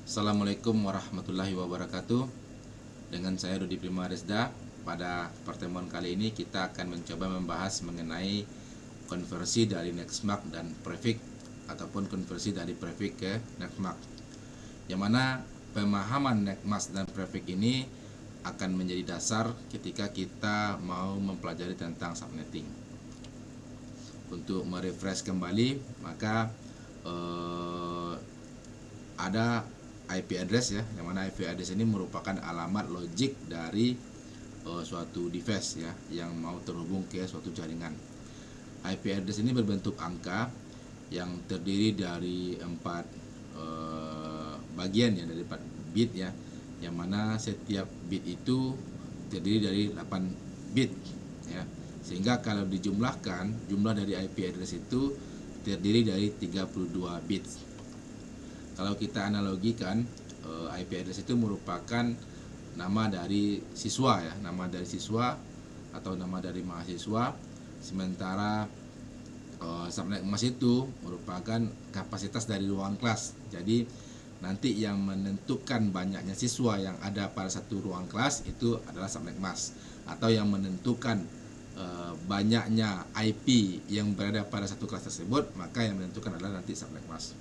Assalamualaikum warahmatullahi wabarakatuh. Dengan saya Rudi Prima Resda. Pada pertemuan kali ini kita akan mencoba membahas mengenai konversi dari Nextmark dan Prefix ataupun konversi dari Prefix ke Nextmark. Yang mana pemahaman Nextmark dan Prefix ini akan menjadi dasar ketika kita mau mempelajari tentang subnetting. Untuk merefresh kembali, maka ada IP address ya, yang mana IP address ini merupakan alamat logik dari suatu device ya yang mau terhubung ke suatu jaringan. IP address ini berbentuk angka yang terdiri dari 4 bagian ya, dari 4 bit ya, yang mana setiap bit itu terdiri dari 8 bit ya, sehingga kalau dijumlahkan, jumlah dari IP address itu terdiri dari 32 bit. Kalau kita analogikan, IP address itu merupakan nama dari siswa ya, nama dari siswa atau nama dari mahasiswa, sementara subnet emas itu merupakan kapasitas dari ruang kelas. Jadi nanti yang menentukan banyaknya siswa yang ada pada satu ruang kelas itu adalah subnet emas, atau yang menentukan banyaknya IP yang berada pada satu kelas tersebut, maka yang menentukan adalah nanti subnet emas.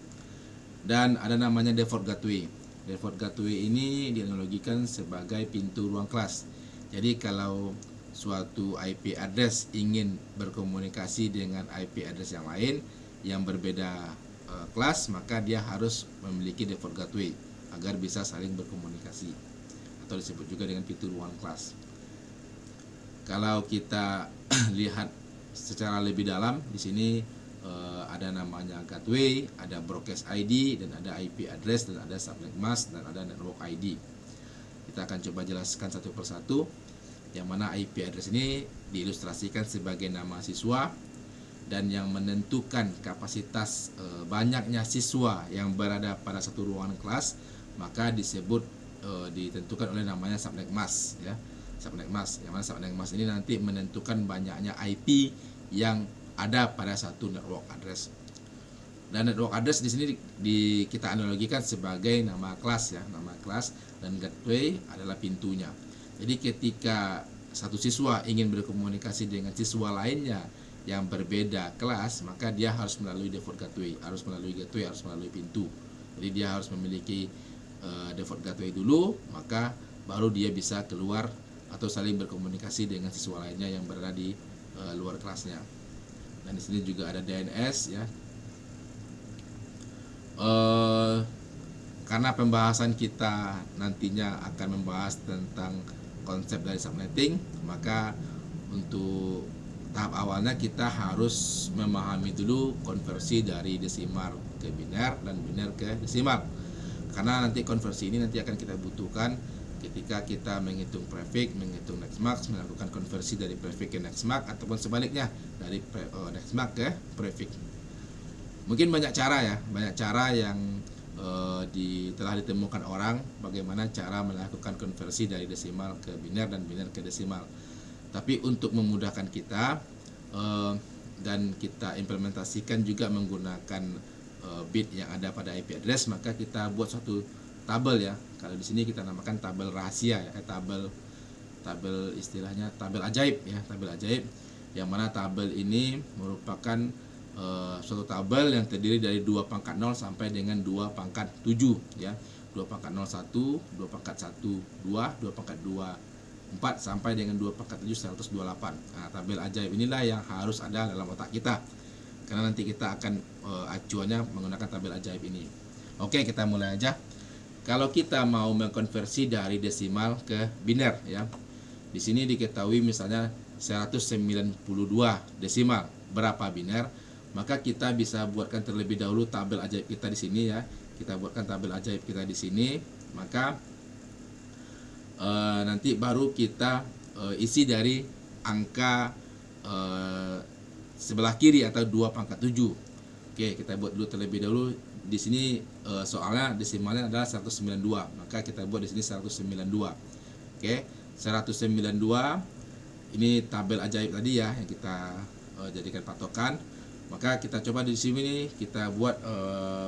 Dan ada namanya default gateway. Default gateway ini dianalogikan sebagai pintu ruang kelas. Jadi kalau suatu IP address ingin berkomunikasi dengan IP address yang lain yang berbeda kelas, maka dia harus memiliki default gateway agar bisa saling berkomunikasi, atau disebut juga dengan pintu ruang kelas. Kalau kita lihat secara lebih dalam, di sini ada namanya gateway, ada broadcast ID, dan ada IP address, dan ada subnet mask, dan ada network ID. Kita akan coba jelaskan satu persatu. Yang mana IP address ini diilustrasikan sebagai nama siswa, dan yang menentukan kapasitas banyaknya siswa yang berada pada satu ruangan kelas, maka disebut ditentukan oleh namanya subnet mask ya. Subnet mask, yang mana subnet mask ini nanti menentukan banyaknya IP yang ada pada satu network address. Dan network address di sini kita analogikan sebagai nama kelas ya, nama kelas, dan gateway adalah pintunya. Jadi ketika satu siswa ingin berkomunikasi dengan siswa lainnya yang berbeda kelas, maka dia harus melalui default gateway, harus melalui pintu. Jadi dia harus memiliki default gateway dulu, maka baru dia bisa keluar atau saling berkomunikasi dengan siswa lainnya yang berada di luar kelasnya. Dan di sini juga ada DNS ya. Karena pembahasan kita nantinya akan membahas tentang konsep dari subnetting, maka untuk tahap awalnya kita harus memahami dulu konversi dari desimal ke biner dan biner ke desimal. Karena nanti konversi ini nanti akan kita butuhkan ketika kita menghitung prefix, menghitung Nextmark, melakukan konversi dari prefix ke Nextmark, ataupun sebaliknya dari Nextmark ke prefix. Mungkin banyak cara ya, banyak cara yang telah ditemukan orang bagaimana cara melakukan konversi dari desimal ke biner dan biner ke desimal. Tapi untuk memudahkan kita dan kita implementasikan juga menggunakan bit yang ada pada IP address, maka kita buat suatu tabel ya. Kalau di sini kita namakan tabel rahasia ya, tabel istilahnya tabel ajaib ya, tabel ajaib, yang mana tabel ini merupakan suatu tabel yang terdiri dari 2 pangkat 0 sampai dengan 2 pangkat 7 ya. 2 pangkat 0 1, 2 pangkat 1 2, 2 pangkat 2 4 sampai dengan 2 pangkat 7 128. Nah, tabel ajaib inilah yang harus ada dalam otak kita, karena nanti kita akan acuannya menggunakan tabel ajaib ini. Oke, kita mulai aja. Kalau kita mau mengkonversi dari desimal ke biner ya, di sini diketahui misalnya 192 desimal berapa biner, maka kita bisa buatkan terlebih dahulu tabel ajaib kita di sini ya. Kita buatkan tabel ajaib kita di sini, maka nanti baru kita isi dari angka sebelah kiri atau 2 pangkat 7. Oke, kita buat dulu terlebih dahulu. Di sini soalnya desimalnya adalah 192, maka kita buat di sini 192. Oke, 192 ini tabel ajaib tadi ya yang kita jadikan patokan. Maka kita coba di sini kita buat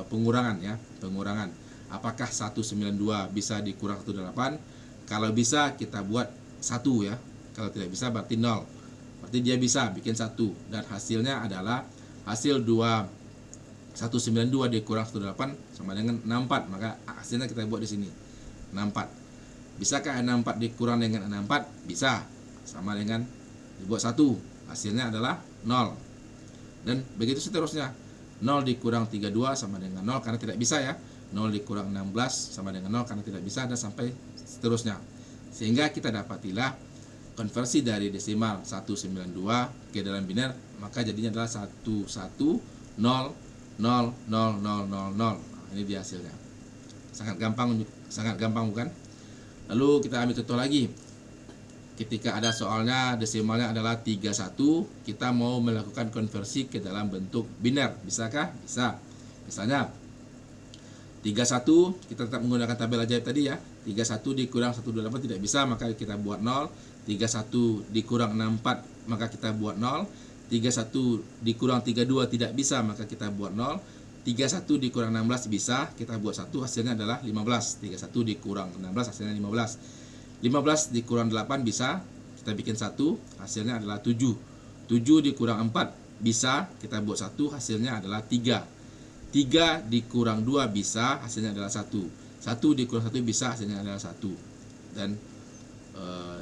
pengurangan ya, pengurangan. apakah 192 bisa dikurang 128? Kalau bisa kita buat 1 ya. Kalau tidak bisa berarti 0. Berarti dia bisa bikin 1 dan hasilnya adalah hasil 192 dikurang 128 sama dengan 64. Maka hasilnya kita buat di sini 64. Bisakah 64 dikurang dengan 64? Bisa. Sama dengan dibuat 1. Hasilnya adalah 0. Dan begitu seterusnya. 0 dikurang 32 sama dengan 0 karena tidak bisa ya. 0 dikurang 16 sama dengan 0 karena tidak bisa, dan sampai seterusnya. Sehingga kita dapatilah konversi dari desimal 192 ke dalam biner, maka jadinya adalah 11000000. Nah, ini dia hasilnya. Sangat gampang bukan? Lalu kita ambil contoh lagi. Ketika ada soalnya desimalnya adalah 31, kita mau melakukan konversi ke dalam bentuk biner. Bisakah? Bisa. Misalnya 31, kita tetap menggunakan tabel ajaib tadi ya. 31 dikurang 128 tidak bisa, maka kita buat 0. 31 dikurang 64, maka kita buat 0. 31 dikurang 32 tidak bisa, maka kita buat 0. 31 dikurang 16 bisa, kita buat 1, hasilnya adalah 15. 31 dikurang 16 hasilnya 15. 15 dikurang 8 bisa, kita bikin 1, hasilnya adalah 7. 7 dikurang 4 bisa, kita buat 1, hasilnya adalah 3. 3 dikurang 2 bisa, hasilnya adalah 1. 1 dikurang 1 bisa, hasilnya adalah 1. Dan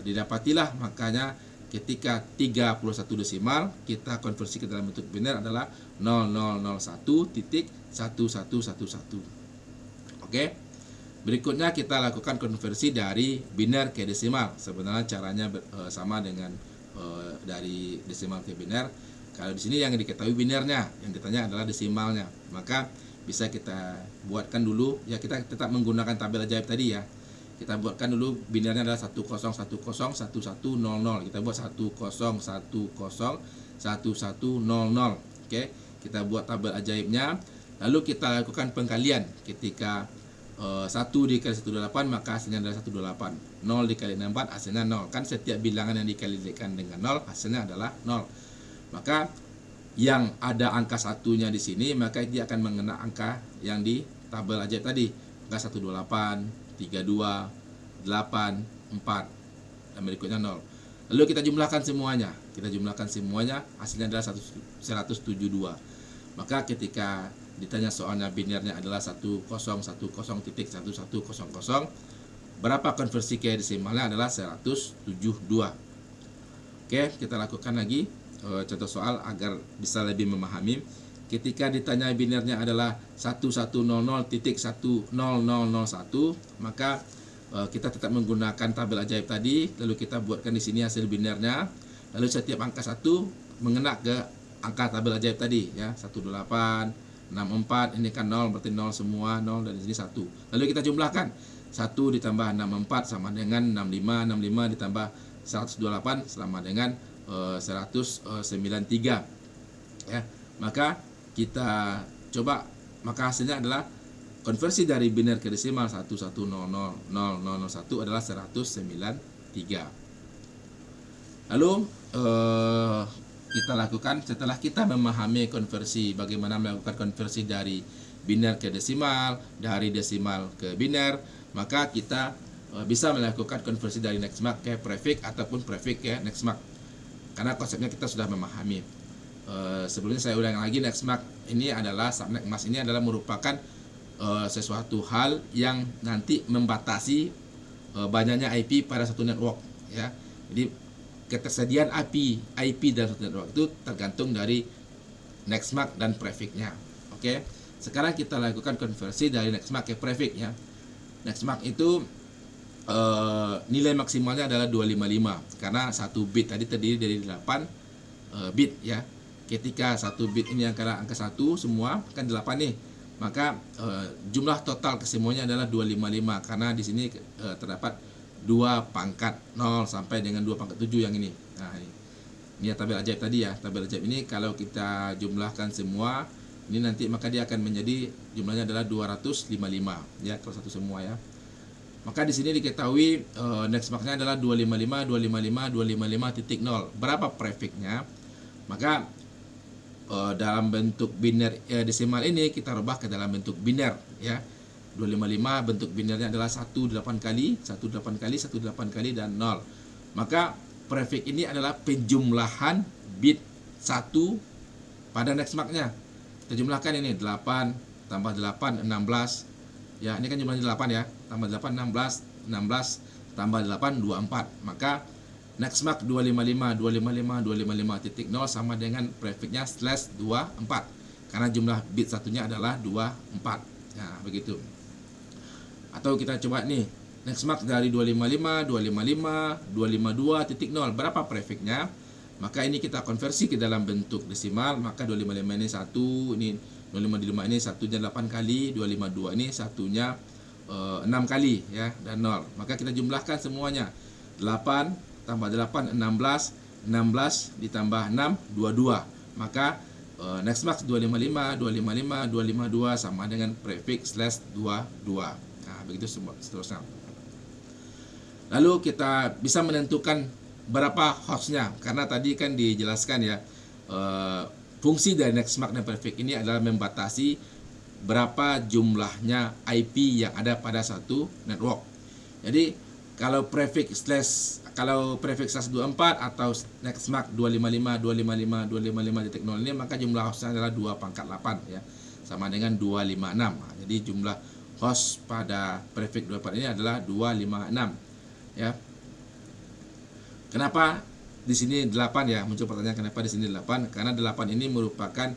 didapatilah, makanya ketika 31 desimal kita konversi ke dalam bentuk biner adalah 0001.1111. Oke. Berikutnya kita lakukan konversi dari biner ke desimal. Sebenarnya caranya sama dengan dari desimal ke biner. Kalau di sini yang diketahui binernya, yang ditanya adalah desimalnya. Maka bisa kita buatkan dulu ya, kita tetap menggunakan tabel ajaib tadi ya. Kita buatkan dulu binernya adalah 10101100. Kita buat 10101100. Oke, kita buat tabel ajaibnya. Lalu kita lakukan pengkalian. Ketika 1 dikali 128 maka hasilnya adalah 128. 0 dikali 64 hasilnya 0. Kan setiap bilangan yang dikalikan dengan 0 hasilnya adalah 0. Maka yang ada angka satunya di sini, maka dia akan mengena angka yang di tabel ajaib tadi. Maka 128, 32, 8, 4 dan berikutnya 0. Lalu kita jumlahkan semuanya. Hasilnya adalah 172. Maka ketika ditanya soalnya binernya adalah 1010.1100, berapa konversi ke desimalnya adalah 172. Oke, kita lakukan lagi contoh soal agar bisa lebih memahami. Ketika ditanya binernya adalah 1100.1001, maka kita tetap menggunakan tabel ajaib tadi. Lalu kita buatkan di sini hasil binernya. Lalu setiap angka 1 mengena ke angka tabel ajaib tadi ya, 128, 64, ini kan 0, berarti 0 semua, 0, dan di sini 1. Lalu kita jumlahkan. 1 ditambah 64 sama dengan 65, 65 ditambah 128 sama dengan 193. Ya, maka kita coba, maka hasilnya adalah konversi dari biner ke desimal 11000001 adalah 193. Lalu kita lakukan setelah kita memahami konversi, bagaimana melakukan konversi dari biner ke desimal, dari desimal ke biner, maka kita bisa melakukan konversi dari nextmark ke prefix ataupun prefix ke nextmark. Karena konsepnya kita sudah memahami. Sebelumnya saya ulang lagi, nextmark ini adalah subnextmark ini adalah merupakan sesuatu hal yang nanti membatasi banyaknya IP pada satu network ya. Jadi ketersediaan IP dalam satu network itu tergantung dari nextmark dan prefixnya. Oke. Sekarang kita lakukan konversi dari nextmark ke prefix ya. Nextmark itu nilai maksimalnya adalah 255 karena satu bit tadi terdiri dari 8 bit ya. Ketika satu bit ini adalah angka 1 semua kan 8 nih. Maka jumlah total kesemuanya adalah 255 karena di sini terdapat 2 pangkat 0 sampai dengan 2 pangkat 7 yang ini. Nah, ini tabel ajaib tadi ya. Tabel ajaib ini kalau kita jumlahkan semua ini nanti maka dia akan menjadi jumlahnya adalah 255 ya, kalau satu semua ya. Maka di sini diketahui nextmarknya adalah 255. Berapa prefixnya? Maka dalam bentuk biner desimal ini kita rubah ke dalam bentuk biner ya. 255 bentuk binarnya adalah 18 kali, 18 kali, 18 kali, dan 0. Maka prefix ini adalah penjumlahan bit 1 pada next mark-nya. Kita jumlahkan ini 8 tambah 8 16. Ya, ini kan jumlahnya 8 ya. Tambah 8 16, 16 tambah 8 24. Maka next mark 255 255 255.0 sama dengan prefixnya /24 karena jumlah bit satunya adalah 24. Nah, begitu. Atau kita coba nih, next mark dari 255 255 252.0 berapa prefixnya? Maka ini kita konversi ke dalam bentuk desimal. Maka 255 ini 1, ini 255 ini satunya 8 kali, 252 ini satunya 6 kali ya, dan 0. Maka kita jumlahkan semuanya. 8 tambah 8 16, 16 ditambah 6 22. Maka next mark 255 255 252 sama dengan prefix /22. Nah, begitu seterusnya. Lalu kita bisa menentukan berapa hostnya, karena tadi kan dijelaskan ya, fungsi dari next mark dan prefix ini adalah membatasi berapa jumlahnya IP yang ada pada satu network. Jadi kalau prefix /24 atau next mark 255 255 255.0 ini, maka jumlah hostnya adalah 2/8 ya, sama dengan 256. Nah, jadi jumlah host pada prefix 24 ini adalah 256 ya. Kenapa di sini 8 ya? Muncul pertanyaan kenapa di sini 8? Karena 8 ini merupakan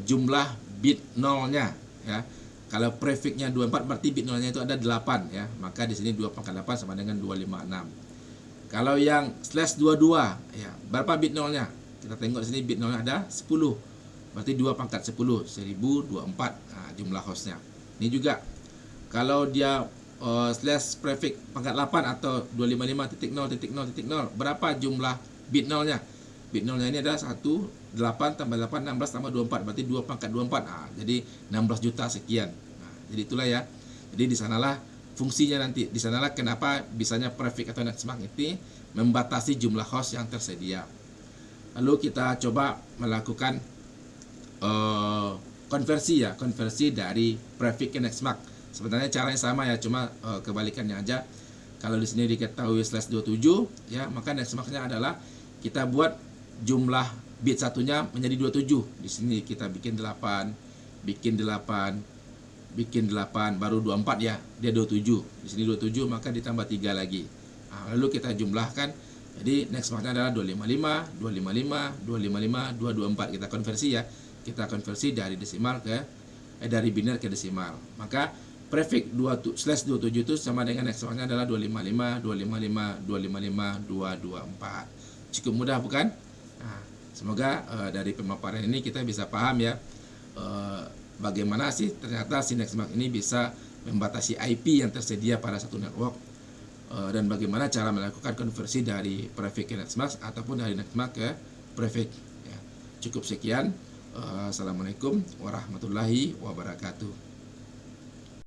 jumlah bit nolnya ya. Kalau prefixnya 24 berarti bit nolnya itu ada 8 ya. Maka di sini 2/8 sama dengan 256. Kalau yang /22 ya, berapa bit nolnya? Kita tengok di sini bit nolnya ada 10. Berarti 2/10, 1024 jumlah hostnya. Ini juga kalau dia /prefix pangkat 8 atau 255.0.0.0 berapa jumlah bit nolnya? Bit nolnya ini adalah 1, 8 tambah 8 16 tambah 24 berarti 2/24. Jadi 16 juta sekian. Jadi itulah ya. Jadi di sanalah fungsinya nanti. Di sanalah kenapa bisanya prefix atau next mark itu membatasi jumlah host yang tersedia. Lalu kita coba melakukan konversi dari prefix ke next mark. Sebenarnya caranya sama ya, cuma kebalikannya aja. Kalau di sini diketahui /27 ya, maka next mark-nya adalah kita buat jumlah bit satunya menjadi 27. Di sini kita bikin 8, bikin 8, bikin 8, baru 24 ya, dia 27. Di sini 27 maka ditambah 3 lagi. Nah, lalu kita jumlahkan. Jadi next mark-nya adalah 255, 255, 255, 224. Kita konversi ya. Kita konversi dari desimal dari biner ke desimal. Maka prefix /27 itu sama dengan next mark-nya adalah 255, 255, 255, 224. Cukup mudah bukan? Nah, semoga dari pemaparan ini kita bisa paham ya, bagaimana sih ternyata si next mark ini bisa membatasi IP yang tersedia pada satu network, dan bagaimana cara melakukan konversi dari prefix ke next mark ataupun dari next mark ke prefix ya. Cukup sekian. Assalamualaikum warahmatullahi wabarakatuh.